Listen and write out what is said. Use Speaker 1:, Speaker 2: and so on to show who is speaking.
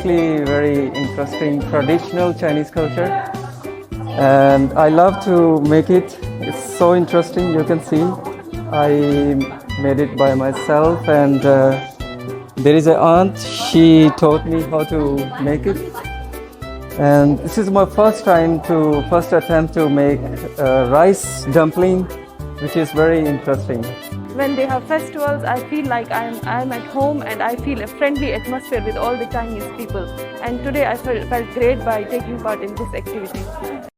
Speaker 1: actually very interesting traditional Chinese culture, and I love to make it. It's so interesting. You can see I made it by myself, and there is an aunt. She taught me how to make it, and this is my first attempt to make rice dumpling, which is very interesting.
Speaker 2: When they have festivals, I feel like I'm at home, and I feel a friendly atmosphere with all the Chinese people. And today I felt great by taking part in this activity.